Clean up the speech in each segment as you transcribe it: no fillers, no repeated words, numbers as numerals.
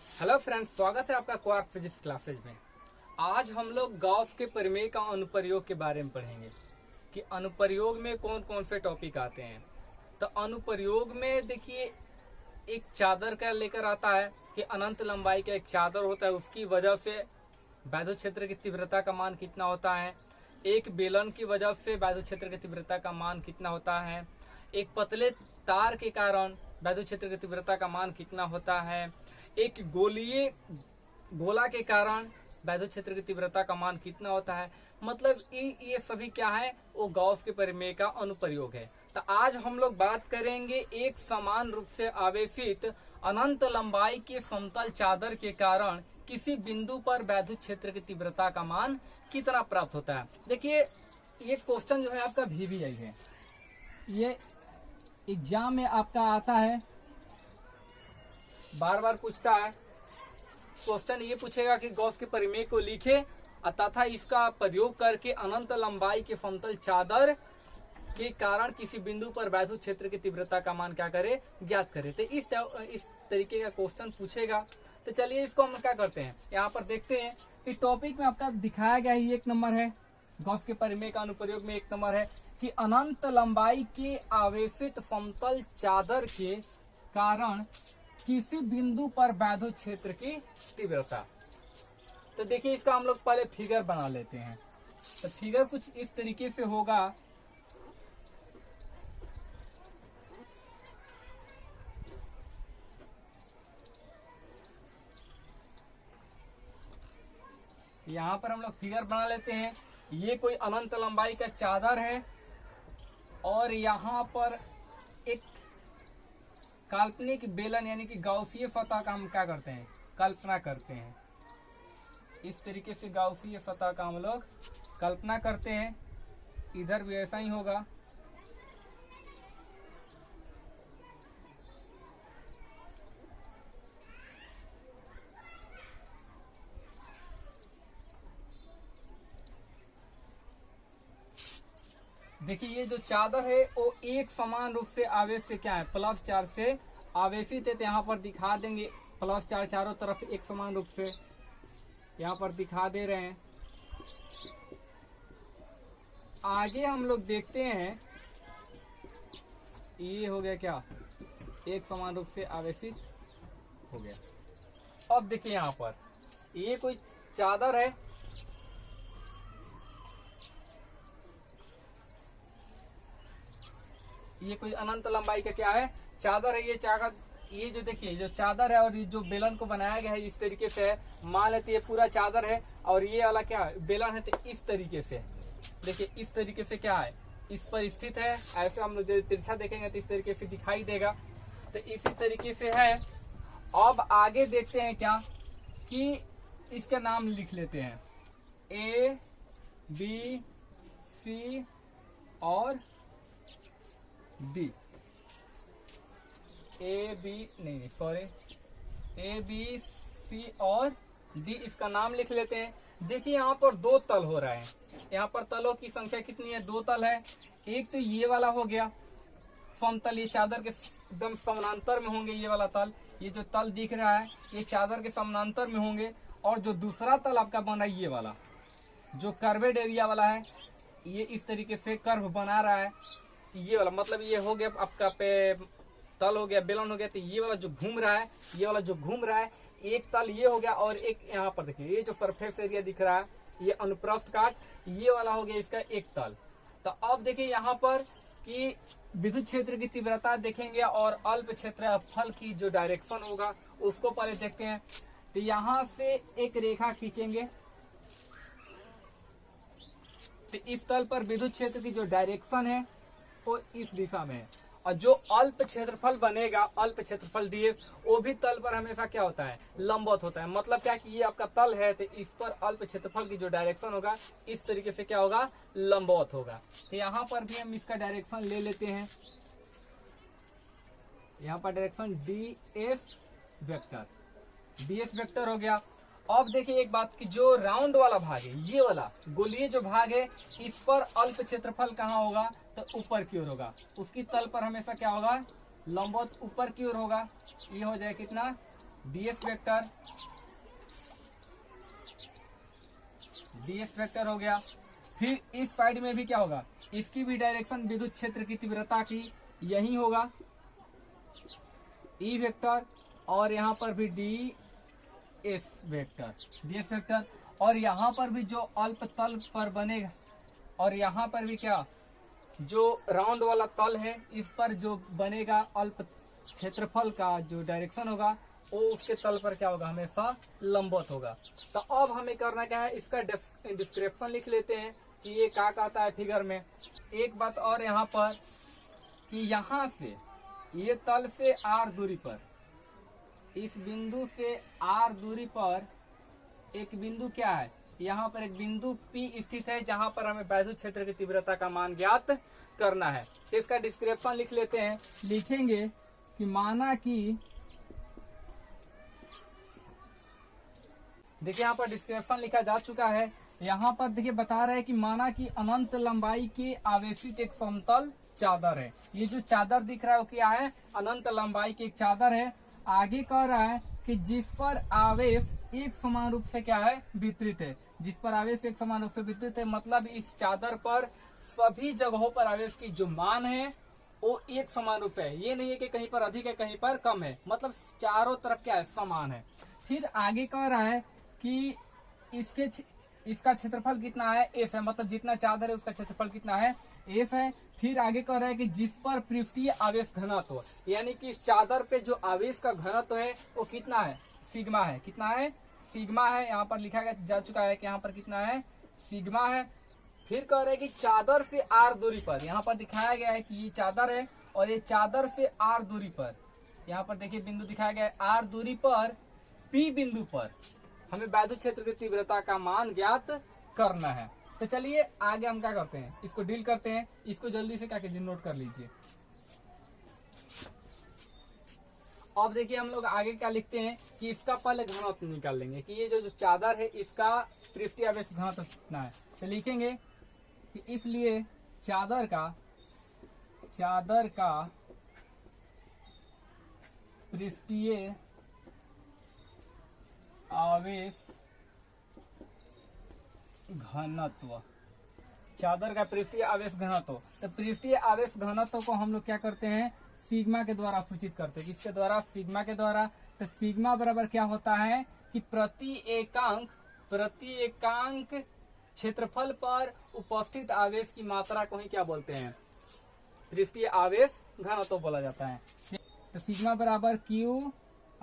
Hello friends, स्वागत है आपका क्वार्क फिजिक्स क्लासेज में। आज हम लोग गॉस के प्रमेय का अनुप्रयोग के बारे में पढ़ेंगे कि अनुप्रयोग में कौन कौन से टॉपिक आते हैं। तो अनुप्रयोग में देखिए, एक चादर का लेकर आता है कि अनंत लंबाई का एक चादर होता है, उसकी वजह से वैद्युत क्षेत्र की तीव्रता का मान कितना होता है। एक बेलन की वजह से वैद्युत क्षेत्र की तीव्रता का मान कितना होता है। एक पतले तार के कारण वैद्युत क्षेत्र की तीव्रता का मान कितना होता है। एक गोलीय गोला के कारण वैद्युत क्षेत्र की तीव्रता का मान कितना होता है। मतलब ये सभी क्या है, वो गॉस के प्रमेय का अनुप्रयोग है। तो आज हम लोग बात करेंगे एक समान रूप से आवेशित अनंत लंबाई के समतल चादर के कारण किसी बिंदु पर वैद्युत क्षेत्र की तीव्रता का मान कितना प्राप्त होता है। देखिए, ये क्वेश्चन जो है आपका VVI है, ये एग्जाम में आपका आता है, बार बार पूछता है। क्वेश्चन ये पूछेगा कि गॉस के प्रमेय को लिखे तथा इसका प्रयोग करके अनंत लंबाई के समतल चादर के कारण किसी बिंदु पर वैद्युत क्षेत्र की तीव्रता का मान क्या करे, ज्ञात करे। तो इस तरीके का क्वेश्चन पूछेगा। तो चलिए इसको हम क्या करते हैं, यहाँ पर देखते हैं। इस टॉपिक में आपका दिखाया गया ही 1 नंबर है, गॉस के प्रमेय का अनुप्रयोग में 1 नंबर है कि अनंत लंबाई के आवेशित समतल चादर के कारण किसी बिंदु पर वैद्युत क्षेत्र की तीव्रता। तो देखिए, इसका हम लोग पहले फिगर बना लेते हैं। तो फिगर कुछ इस तरीके से होगा। यहाँ पर हम लोग फिगर बना लेते हैं। ये कोई अनंत लंबाई का चादर है और यहाँ पर एक काल्पनिक बेलन यानी कि गॉसीय सतह का हम क्या करते हैं, कल्पना करते हैं। इस तरीके से गॉसीय सतह का हम लोग कल्पना करते हैं। इधर भी ऐसा ही होगा। देखिए, ये जो चादर है वो एक समान रूप से आवेश से क्या है, प्लस चार्ज से आवेशित है। तो यहाँ पर दिखा देंगे प्लस चार्ज चारों तरफ एक समान रूप से यहाँ पर दिखा दे रहे हैं। आगे हम लोग देखते हैं, ये हो गया क्या, एक समान रूप से आवेशित हो गया। अब देखिए, यहाँ पर ये कोई चादर है, ये कोई अनंत लंबाई का क्या है, चादर है। ये जो देखिए, जो चादर है और ये जो बेलन को बनाया गया है इस तरीके से है। मान लेते ये पूरा चादर है और ये वाला क्या है, बेलन है। तो इस तरीके से देखिए, इस तरीके से क्या है, इस पर स्थित है। ऐसे हम लोग तिरछा देखेंगे तो इस तरीके से दिखाई देगा। तो इसी तरीके से है। अब आगे देखते हैं क्या कि इसका नाम लिख लेते हैं, A, B, C और D। A, B, C और D, इसका नाम लिख लेते हैं। देखिए, यहाँ पर 2 तल हो रहा है। यहाँ पर तलों की संख्या कितनी है, 2 तल है। एक तो ये वाला हो गया समतल, ये चादर के एकदम समानांतर में होंगे। ये वाला तल, ये जो तल दिख रहा है ये चादर के समानांतर में होंगे। और जो दूसरा तल आपका बना है, ये वाला जो कर्वेड एरिया वाला है, ये इस तरीके से कर्व बना रहा है। ये वाला मतलब ये हो गया आपका पे तल हो गया, बेलन हो गया। तो ये वाला जो घूम रहा है, ये वाला जो घूम रहा है, एक तल ये हो गया। और एक यहाँ पर देखिए, ये जो सरफेस एरिया दिख रहा है, ये अनुप्रस्थ काट, ये वाला हो गया इसका एक तल। तो अब देखिए यहाँ पर कि विद्युत क्षेत्र की तीव्रता देखेंगे और अल्प क्षेत्रफल की जो डायरेक्शन होगा उसको पहले देखते हैं। तो यहाँ से एक रेखा खींचेंगे। तो इस तल पर विद्युत क्षेत्र की जो डायरेक्शन है वो इस दिशा में है। और जो अल्प क्षेत्रफल बनेगा, अल्प क्षेत्रफल ds, वो भी तल पर हमेशा क्या होता है, लंबवत होता है। मतलब क्या कि ये आपका तल है तो इस पर अल्प क्षेत्रफल की जो डायरेक्शन होगा इस तरीके से क्या होगा, लंबवत होगा। तो यहाँ पर भी हम इसका डायरेक्शन ले लेते हैं। यहाँ पर डायरेक्शन ds वेक्टर हो गया। अब देखिए एक बात कि जो राउंड वाला भाग है, ये वाला गोलीय जो भाग है, इस पर अल्प क्षेत्रफल कहाँ होगा, तो ऊपर की ओर होगा। उसकी तल पर हमेशा क्या होगा, लंबवत ऊपर की ओर होगा। ये हो जाए कितना डीएस वेक्टर हो गया। फिर इस साइड में भी क्या होगा, इसकी भी डायरेक्शन विद्युत क्षेत्र की तीव्रता की यही होगा, ई वेक्टर, और यहाँ पर भी डी एस वेक्टर, और यहाँ पर भी जो अल्प तल पर बनेगा, और यहाँ पर भी क्या, जो राउंड वाला तल है इस पर जो बनेगा अल्प क्षेत्रफल का जो डायरेक्शन होगा वो उसके तल पर क्या होगा, हमेशा लंबवत होगा। तो अब हमें करना क्या है, इसका डिस्क्रिप्शन लिख लेते हैं कि ये क्या कहता है फिगर में। एक बात और यहाँ पर कि यहाँ से ये तल से r दूरी पर, इस बिंदु से r दूरी पर एक बिंदु क्या है, यहाँ पर एक बिंदु P स्थित है जहां पर हमें वैद्युत क्षेत्र की तीव्रता का मान ज्ञात करना है। तो इसका डिस्क्रिप्शन लिख लेते हैं। लिखेंगे कि माना कि, देखिए यहाँ पर डिस्क्रिप्शन लिखा जा चुका है। यहाँ पर देखिए बता रहा है कि माना कि अनंत लंबाई के आवेशित एक समतल चादर है। ये जो चादर दिख रहा है वो क्या है, अनंत लंबाई की एक चादर है। आगे कह रहा है कि जिस पर आवेश एक समान रूप से क्या है, वितरित है। जिस पर आवेश एक समान रूप से वितरित है मतलब इस चादर पर सभी जगहों पर आवेश की जो मान है वो एक समान रूप से है। ये नहीं है कि कहीं पर अधिक है कहीं पर कम है, मतलब चारों तरफ क्या है, समान है। फिर आगे कह रहा है कि इसका क्षेत्रफल कितना है, एस है, मतलब जितना चादर है उसका क्षेत्रफल कितना है, एस है। फिर आगे कह रहा है कि जिस पर पृष्ठीय आवेश घनत्व, यानी कि इस चादर पे जो आवेश का घनत्व है वो कितना है, सिग्मा है। कितना है, सिग्मा है। यहाँ पर लिखा जा चुका है कि यहाँ पर कितना है, सिग्मा है। फिर कह रहे हैं कि चादर से आर दूरी पर, यहाँ पर दिखाया गया है कि ये चादर है और ये चादर से आर दूरी पर, यहाँ पर देखिए बिंदु दिखाया गया है, आर दूरी पर पी बिंदु पर हमें वैद्युत क्षेत्र की तीव्रता का मान ज्ञात करना है। तो चलिए आगे हम क्या करते हैं, इसको डील करते हैं। इसको जल्दी से क्या कीजिए, नोट कर लीजिए। अब देखिए हम लोग आगे क्या लिखते हैं कि इसका पहले घनत्व निकाल लेंगे कि ये जो चादर है इसका पृष्ठीय आवेश घनत्व कितना है। तो लिखेंगे कि इसलिए चादर का पृष्ठीय आवेश घनत्व, चादर का पृष्ठीय आवेश घनत्व। तो पृष्ठीय आवेश घनत्व को हम लोग क्या करते हैं, सिग्मा के द्वारा सूचित करते हैं। किसके द्वारा, सिग्मा के द्वारा। तो सिग्मा बराबर क्या होता है कि प्रति एकांक क्षेत्रफल पर उपस्थित आवेश की मात्रा को ही क्या बोलते हैं, पृष्ठीय आवेश घनत्व बोला जाता है। तो सिग्मा बराबर क्यू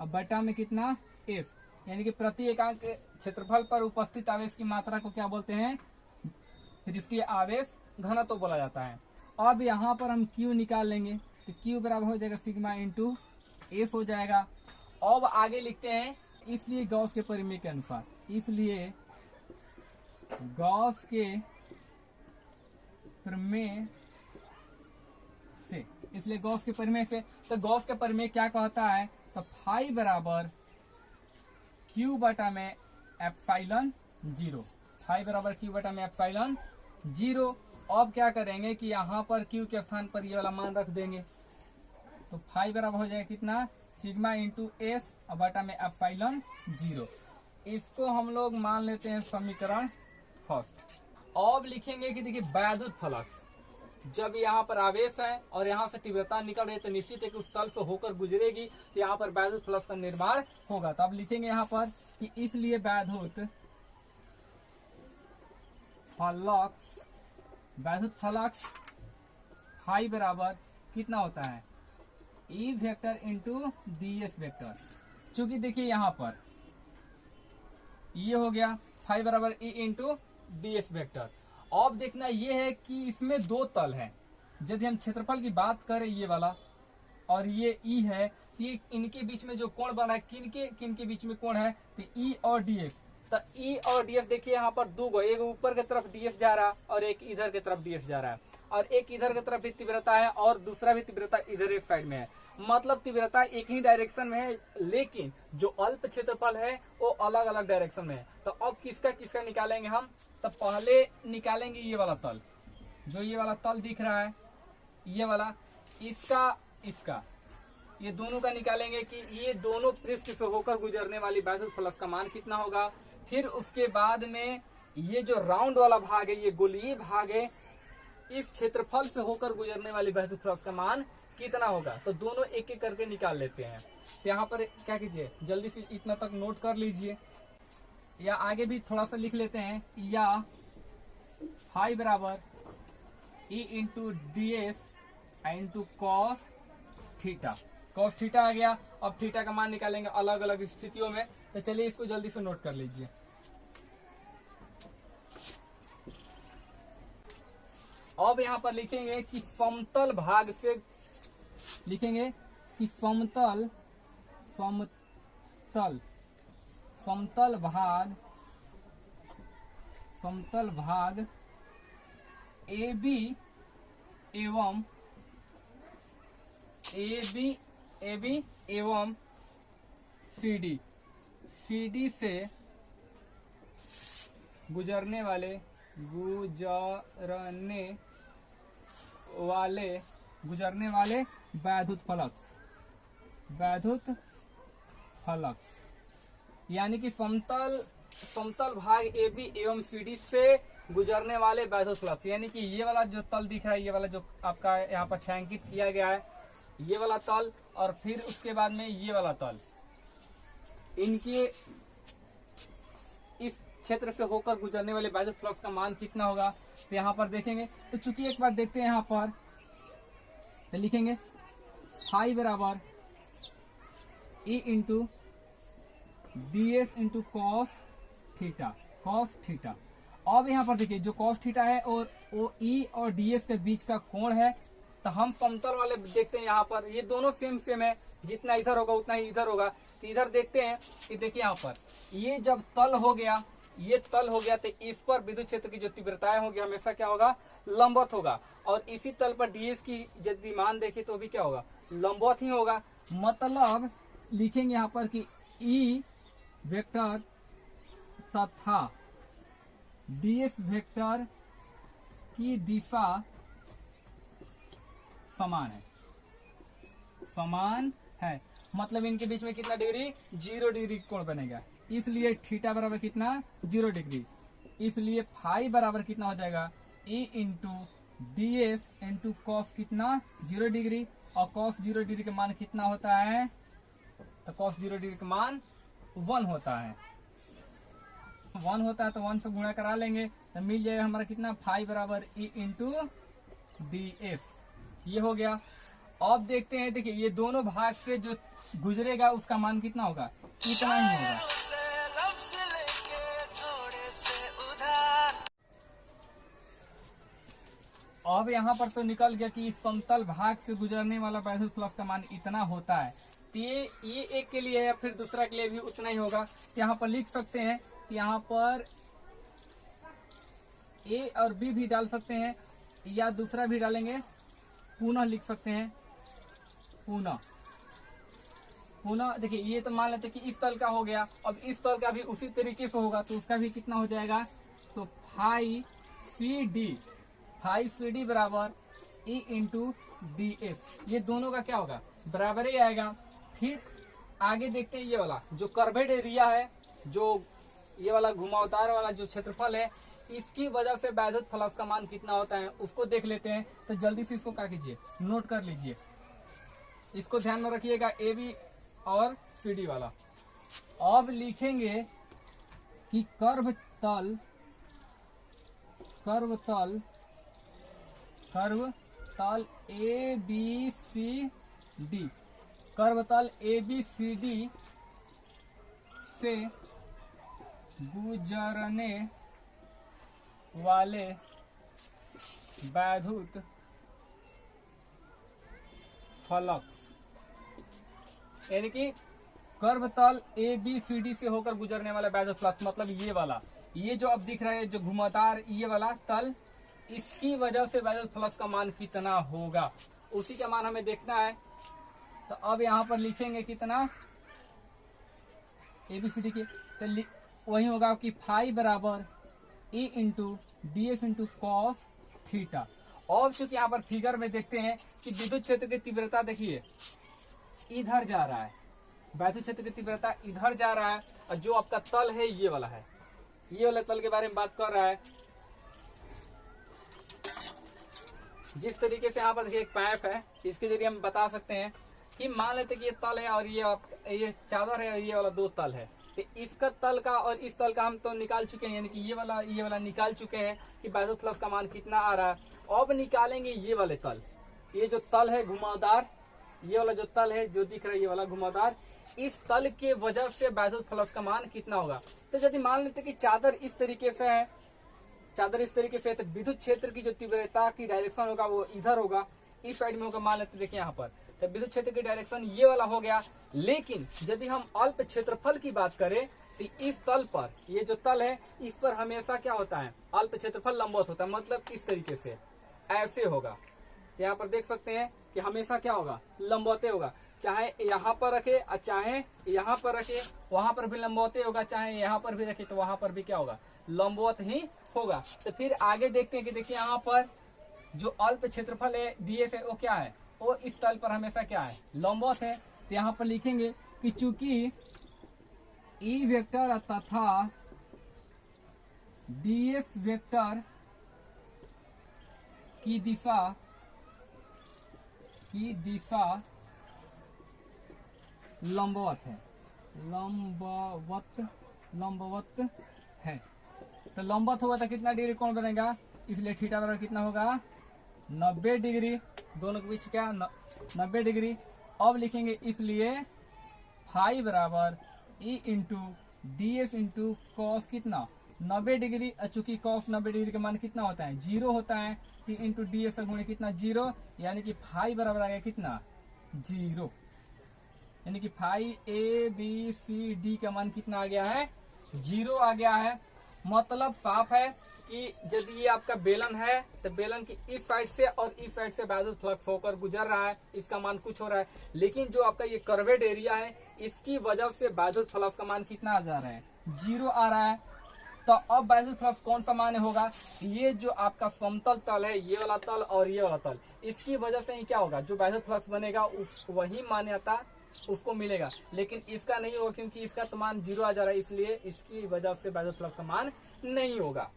और बटा में कितना, एस, यानी कि प्रति एकांक क्षेत्रफल पर उपस्थित आवेश की मात्रा को क्या बोलते हैं, पृष्ठीय आवेश घनत्व बोला जाता है। अब यहाँ पर हम Q निकाल लेंगे तो Q बराबर हो जाएगा सिग्मा इंटू एस हो जाएगा। अब आगे लिखते हैं, इसलिए गॉस के परिमेय के अनुसार, इसलिए गॉस के प्रमेय से, तो गॉस के परिमेय क्या कहता है, तो फाई बराबर Q बटा में एप्सिलॉन 0, फाई बराबर Q बटा में एप्सिलॉन 0। अब क्या करेंगे कि यहाँ पर Q के स्थान पर ये वाला मान रख देंगे, तो फाई बराबर हो जाएगा कितना, सिग्मा इंटू एस और बटा में एप्सिलॉन 0। इसको हम लोग मान लेते हैं समीकरण फर्स्ट। अब लिखेंगे कि देखिए वैद्युत फ्लक्स, जब यहाँ पर आवेश है और यहाँ से तीव्रता निकल रही है तो निश्चित है कि उस तल से होकर गुजरेगी, तो यहाँ पर वैद्युत फ्लक्स का निर्माण होगा। तो अब लिखेंगे यहाँ पर कि इसलिए वैद्युत फ्लक्स फाई बराबर कितना होता है, E vector into d S vector. चूंकि देखिए यहाँ पर ये हो गया फाई बराबर E into d S vector. अब देखना ये है कि इसमें दो तल हैं। यदि हम क्षेत्रफल की बात करें, ये वाला और ये ई है, ये इनके बीच में जो कोण बना है, किनके बीच में कोण है, तो ई और डीएस। तो ई और डीएस देखिए यहाँ पर दो गो, एक ऊपर की तरफ डीएस जा रहा है और एक इधर की तरफ डीएस जा रहा है, और एक इधर की तरफ भी तीव्रता है और दूसरा भी तीव्रता इधर एक साइड में है। मतलब तीव्रता एक ही डायरेक्शन में है, लेकिन जो अल्प क्षेत्रफल है वो अलग अलग डायरेक्शन में है। तो अब किसका निकालेंगे हम, तो पहले निकालेंगे ये वाला तल, जो ये वाला तल दिख रहा है, ये वाला, इसका ये दोनों का निकालेंगे कि ये दोनों पृष्ठ से होकर गुजरने वाली वैद्युत फ्लक्स का मान कितना होगा। फिर उसके बाद में ये जो राउंड वाला भाग है, ये गोलीय भाग है, इस क्षेत्रफल से होकर गुजरने वाली वैद्युत फ्लक्स का मान कितना होगा। तो दोनों एक एक करके निकाल लेते हैं। यहाँ पर क्या कीजिए, जल्दी से इतना तक नोट कर लीजिए, या आगे भी थोड़ा सा लिख लेते हैं। या फाई बराबर E into d s into cos theta. Cos theta आ गया। अब थीटा का मान निकालेंगे अलग अलग स्थितियों में। तो चलिए इसको जल्दी से नोट कर लीजिए। अब यहाँ पर लिखेंगे कि समतल भाग से लिखेंगे कि समतल भाग AB एवं CD से गुजरने वाले वैद्युत फ्लक्स, यानी कि समतल भाग AB एवं CD से गुजरने वाले वैद्युत फ्लक्स, यानी कि ये वाला जो तल दिख रहा है, ये वाला जो आपका यहाँ पर छायांकित किया गया है, ये वाला तल और फिर उसके बाद में ये वाला तल, इनके इस क्षेत्र से होकर गुजरने वाले वैद्युत फ्लक्स का मान कितना होगा। तो यहाँ पर देखेंगे। तो चूंकि एक बार देखते हैं यहाँ पर, तो लिखेंगे फाई बराबर E into d s into cos theta. अब यहाँ पर देखिए जो कॉस थीटा है और वो E और ds के बीच का कोण है। तो हम समतल वाले देखते हैं, यहाँ पर ये दोनों सेम है, जितना इधर होगा उतना ही इधर होगा। तो इधर देखते हैं कि देखिए यहाँ पर ये जब तल हो गया, ये तल हो गया, तो इस पर विद्युत क्षेत्र की जो तीव्रताएं होगी हमेशा क्या होगा, लंबवत होगा। और इसी तल पर ds की यदि मान देखें तो भी क्या होगा, लंबवत ही होगा। मतलब लिखेंगे यहाँ पर कि E वेक्टर तथा ds वेक्टर की दिशा समान है। मतलब इनके बीच में कितना डिग्री, 0 डिग्री कोण बनेगा। इसलिए थीटा बराबर कितना, 0 डिग्री। इसलिए फाई बराबर कितना हो जाएगा, E into d s into cos कितना, 0 डिग्री। और कॉस 0 डिग्री का मान कितना होता है, तो कॉस 0 डिग्री का मान 1 होता है। 1 होता है तो 1 से गुणा करा लेंगे तो मिल जाएगा हमारा कितना, फाई बराबर E इंटू डी एस। ये हो गया। अब देखते हैं, देखिए ये दोनों भाग से जो गुजरेगा उसका मान कितना होगा, इतना ही होगा। अब यहाँ पर तो निकल गया कि समतल भाग से गुजरने वाला वैद्युत फ्लक्स का मान इतना होता है। तो ये एक के लिए है, फिर दूसरा के लिए भी उतना ही होगा। यहाँ पर लिख सकते हैं कि यहाँ पर A और B भी डाल सकते हैं, या दूसरा भी डालेंगे, पुनः लिख सकते हैं, पुनः देखिए ये तो मान लेते हैं कि इस तल का हो गया। अब इस तल का भी उसी तरीके से होगा, तो उसका भी कितना हो जाएगा, तो फाई सी डी बराबर E इंटू डी एस। ये दोनों का क्या होगा, बराबर ही आएगा। फिर आगे देखते हैं, ये वाला जो कर्वेड एरिया है, जो ये वाला घुमावदार वाला जो क्षेत्रफल है, इसकी वजह से वैद्युत फ्लक्स का मान कितना होता है उसको देख लेते हैं। तो जल्दी से इसको क्या कीजिए, नोट कर लीजिए। इसको ध्यान में रखिएगा, ए बी और सी डी वाला। अब लिखेंगे कि कर्व तल A B C D, curve तल ए बी सी डी से गुजरने वाले वैद्युत फ्लक्स, यानी कि कर्व तल ए बी सी डी से होकर गुजरने वाला वैद्युत फ्लक्स, मतलब ये वाला, ये जो अब दिख रहा है जो घुमावदार ये वाला तल, इसकी वजह से वैद्युत फ्लक्स का मान कितना होगा, उसी का मान हमें देखना है। तो अब यहाँ पर लिखेंगे कितना, ए बी सी डी के, तो वही होगा कि फाई बराबर E into d s into cos theta. और चूंकि यहाँ पर फिगर में देखते हैं कि विद्युत क्षेत्र की तीव्रता देखिए, इधर जा रहा है, बाह्य क्षेत्र की तीव्रता इधर जा रहा है, और जो आपका तल है ये वाला है, ये वाले तल के बारे में बात कर रहा है। जिस तरीके से यहाँ पर देखिए एक पाइप है, इसके जरिए हम बता सकते हैं कि मान लेते कि ये तल है और ये चादर है और ये वाला दो तल है, तो इसका तल का और इस तल का हम तो निकाल चुके हैं, यानी कि ये वाला निकाल चुके हैं कि बाह्य फ्लक्स का मान कितना आ रहा है। अब निकालेंगे ये वाले तल, ये जो तल है घुमावदार, ये वाला जो तल है जो दिख रहा है ये वाला घुमावदार, इस तल के वजह से बाह्य फ्लक्स का मान कितना होगा। तो यदि मान लेते कि चादर इस तरीके से है, चादर इस तरीके से है, तो विद्युत क्षेत्र की जो तीव्रता की डायरेक्शन होगा वो इधर होगा, इस साइड में होगा। मान लेते देखिए यहाँ पर तो विद्युत क्षेत्र की डायरेक्शन ये वाला हो गया। लेकिन यदि हम अल्प क्षेत्रफल की बात करें तो इस तल पर, ये जो तल है इस पर हमेशा क्या होता है, अल्प क्षेत्रफल लंबवत होता है, मतलब इस तरीके से ऐसे होगा। यहाँ पर देख सकते हैं कि हमेशा क्या होगा, लंबवते होगा, चाहे यहाँ पर रखे और चाहे यहाँ पर रखे, वहां पर भी लंबवते होगा, चाहे यहाँ पर भी रखे तो वहां पर भी क्या होगा, लंबवत ही होगा। तो फिर आगे देखते हैं कि देखिए यहाँ पर जो अल्प क्षेत्रफल है डीएस है वो क्या है, वो इस तल पर हमेशा क्या है, लंबवत है। तो यहाँ पर लिखेंगे कि चूंकि ई वेक्टर तथा डीएस वेक्टर की दिशा लंबवत है, लंबवत है। तो लंबवत होगा तो कितना डिग्री कोण बनेगा, इसलिए थीटा बराबर कितना होगा, 90 डिग्री, दोनों के बीच क्या 90 डिग्री। अब लिखेंगे इसलिए फाई बराबर E into d s into cos कितना 90 डिग्री, चूंकि कॉस 90 डिग्री का मान कितना होता है, 0 होता है, टी इंटू डी एस गुणे कितना 0, यानी कि फाई बराबर आ गया कितना 0, यानी कि phi A B C D का मान कितना आ गया है, 0 आ गया है। मतलब साफ है कि यदि ये आपका बेलन है तो बेलन की इस साइड से और इस साइड से बाह्य फ्लक्स होकर गुजर रहा है, इसका मान कुछ हो रहा है। लेकिन जो आपका ये कर्वेड एरिया है इसकी वजह से बाह्य फ्लक्स का मान कितना आ जा रहा है, 0 आ रहा है। तो अब बाह्य फ्लक्स कौन सा मान होगा, ये जो आपका समतल तल है, ये वाला तल और ये वाला तल, इसकी वजह से ही क्या होगा, जो बाह्य फ्लक्स बनेगा उस वही मान्यता उसको मिलेगा। लेकिन इसका नहीं होगा क्योंकि इसका तो मान 0 आ जा रहा है, इसलिए इसकी वजह से बाह्य फ्लक्स का मान नहीं होगा।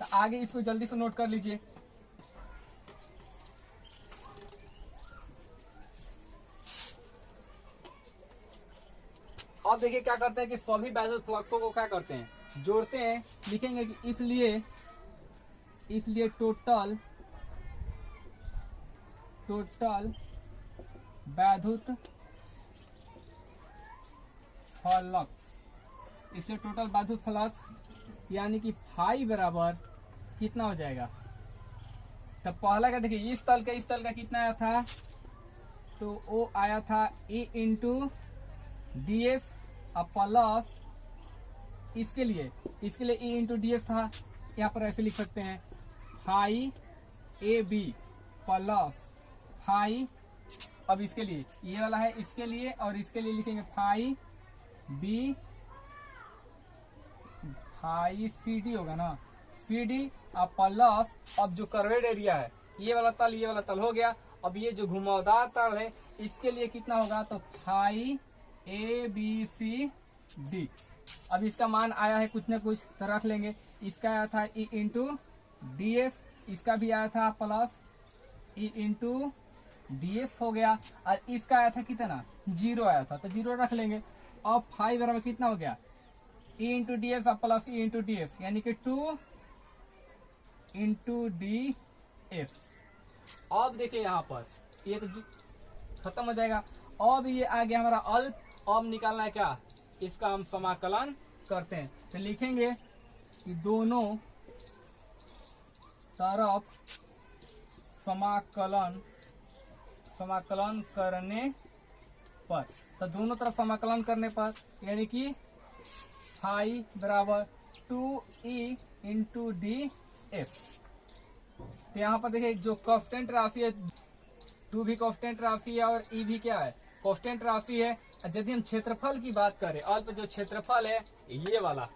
तो आगे इसको जल्दी से नोट कर लीजिए। अब देखिए क्या करते हैं कि सभी बाह्य फ्लक्सों को क्या करते हैं, जोड़ते हैं। लिखेंगे कि इसलिए टोटल वैद्युत फ्लक्स, इसलिए टोटल वैद्युत फ्लक्स यानी कि फाई बराबर कितना हो जाएगा। तब पहला का देखिए इस तल का कितना आया था, तो वो आया था ए इंटू डी एस प्लस इसके लिए ए इंटू डी एस था, यहाँ पर ऐसे लिख सकते हैं phi A B plus phi, अब इसके लिए ये वाला है, इसके लिए और इसके लिए लिखेंगे phi B, phi C D होगा ना, सी डी प्लस अब जो कर्वेड एरिया है ये वाला तल हो गया। अब ये जो घुमावदार तल है इसके लिए कितना होगा, तो phi A B C D. अब इसका मान आया है कुछ न कुछ तो रख लेंगे। इसका आया था ई इंटू डी एस, इसका भी आया था plus E into d S हो गया, और इसका आया था कितना 0 आया था, तो 0 रख लेंगे। अब फाई बराबर कितना हो गया, E into d S plus E into d S, यानी कि 2 इंटू डी एस। अब देखिए यहाँ पर ये तो खत्म हो जाएगा। अब ये आ गया हमारा अल्प, अब निकालना है क्या, इसका हम समाकलन करते हैं। तो लिखेंगे कि दोनों तरफ समाकलन करने पर, तो दोनों तरफ समाकलन करने पर यानी कि फाई बराबर 2e इंटू डी एस। तो यहाँ पर देखिए जो कांस्टेंट राशि है, 2 भी कांस्टेंट राशि है और e भी क्या है, कांस्टेंट राशि है। यदि हम क्षेत्रफल की बात करें, अल्प जो क्षेत्रफल है ये वाला,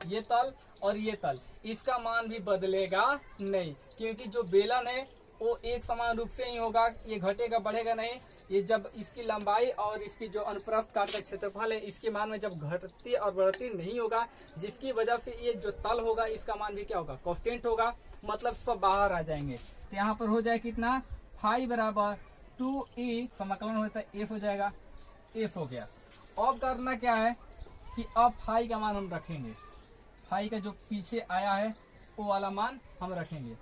ये तल और ये तल, इसका मान भी बदलेगा नहीं, क्योंकि जो बेलन है वो एक समान रूप से ही होगा, ये घटेगा बढ़ेगा नहीं। ये जब इसकी लंबाई और इसकी जो अनुप्रस्थ काट का क्षेत्रफल है इसके मान में जब घटती और बढ़ती नहीं होगा, जिसकी वजह से ये जो तल होगा इसका मान भी क्या होगा, कांस्टेंट होगा, मतलब सब बाहर आ जाएंगे। तो यहाँ पर हो जाए कितना, फाई बराबर 2e समाकलन होता है एफ हो जाएगा, एफ हो गया। अब करना क्या है कि अब फाई का मान हम रखेंगे, फाई का जो पीछे आया है वो वाला मान हम रखेंगे।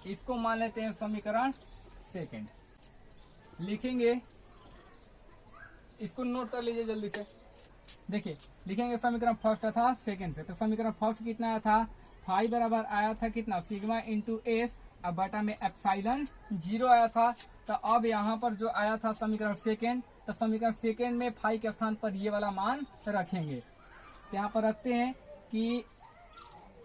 इसको मान लेते हैं समीकरण सेकंड, लिखेंगे, इसको नोट कर लीजिए जल्दी से। देखिए लिखेंगे समीकरण फर्स्ट था सेकंड से, तो समीकरण फर्स्ट कितना आया था, फाई बराबर आया था कितना, सिग्मा इंटू एफ, अब बटा में एप्सिलॉन 0 आया था। तो अब यहाँ पर जो आया था समीकरण सेकंड, तो समीकरण सेकंड में फाई के स्थान पर ये वाला मान रखेंगे। तो यहाँ पर रखते हैं कि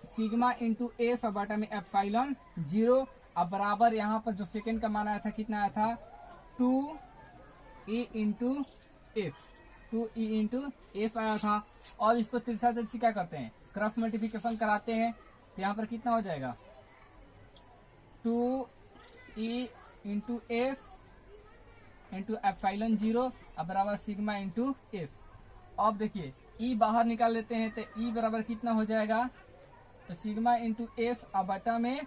सिग्मा इंटू एफ बटा में एप्सिलॉन 0, अब बराबर यहाँ पर जो सेकंड का मान आया था कितना आया था, 2e into F, 2e into F आया था। और इसको तिरछा तिरछी क्या करते हैं, क्रॉस मल्टीप्लिकेशन कराते हैं। तो यहाँ पर कितना हो जाएगा, 2e into F into epsilon 0 अब बराबर सिग्मा इंटू एफ। अब देखिए e बाहर निकाल लेते हैं, तो e बराबर कितना हो जाएगा, तो सिग्मा इंटू एफ अब बटा में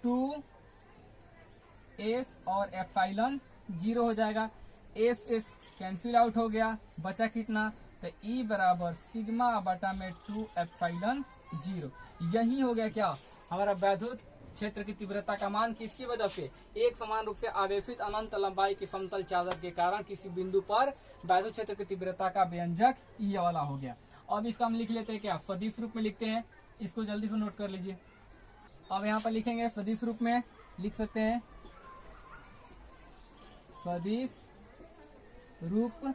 2 एफ और एप्सिलॉन 0 हो जाएगा, एफ एफ कैंसिल आउट हो गया, बचा कितना, तो e बराबर सिग्मा बटा में 2 एप्सिलॉन 0। यही हो गया क्या हमारा वैद्युत क्षेत्र की तीव्रता का मान, किसकी वजह से, एक समान रूप से आवेशित अनंत लंबाई की समतल चादर के कारण किसी बिंदु पर वैद्युत क्षेत्र की तीव्रता का व्यंजक ये वाला हो गया। अब इसका हम लिख लेते हैं क्या, सदिश रूप में लिखते हैं, इसको जल्दी से नोट कर लीजिए। अब यहाँ पर लिखेंगे सदिश रूप में, लिख सकते हैं सदिश रूप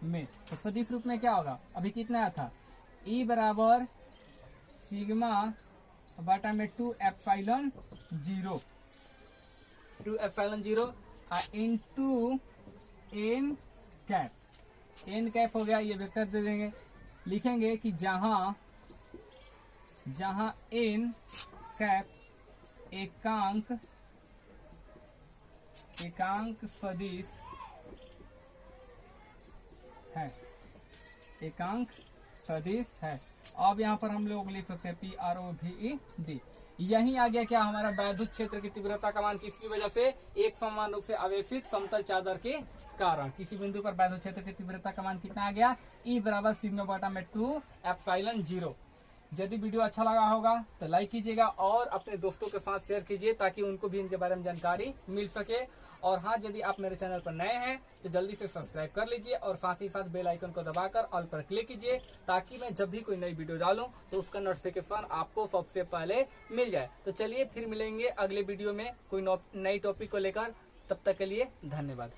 में। तो सदिश रूप में क्या होगा, अभी कितना आया था, e बराबर सिग्मा बटा में 2 epsilon 0, 2 epsilon 0 into N cap, N cap हो गया, ये वेक्टर दे देंगे। लिखेंगे कि जहां एन कैप एकांक सदिश है, एकांक सदिश है। अब यहाँ पर हम लोग लिख सकते हैं PROVED। यही आ गया क्या हमारा वैद्युत क्षेत्र की तीव्रता का मान, किसकी वजह से, एक समान रूप से आवेशित समतल चादर के कारण किसी बिंदु पर वैद्युत क्षेत्र की तीव्रता का मान कितना आ गया, E बराबर सिग्मा बटा में 2 एप्सिलॉन 0। यदि वीडियो अच्छा लगा होगा तो लाइक कीजिएगा और अपने दोस्तों के साथ शेयर कीजिए ताकि उनको भी इनके बारे में जानकारी मिल सके। और हाँ, यदि आप मेरे चैनल पर नए हैं तो जल्दी से सब्सक्राइब कर लीजिए और साथ ही साथ बेल आइकन को दबाकर ऑल पर क्लिक कीजिए ताकि मैं जब भी कोई नई वीडियो डालूं तो उसका नोटिफिकेशन आपको सबसे पहले मिल जाए। तो चलिए फिर मिलेंगे अगले वीडियो में कोई नई टॉपिक को लेकर, तब तक के लिए धन्यवाद।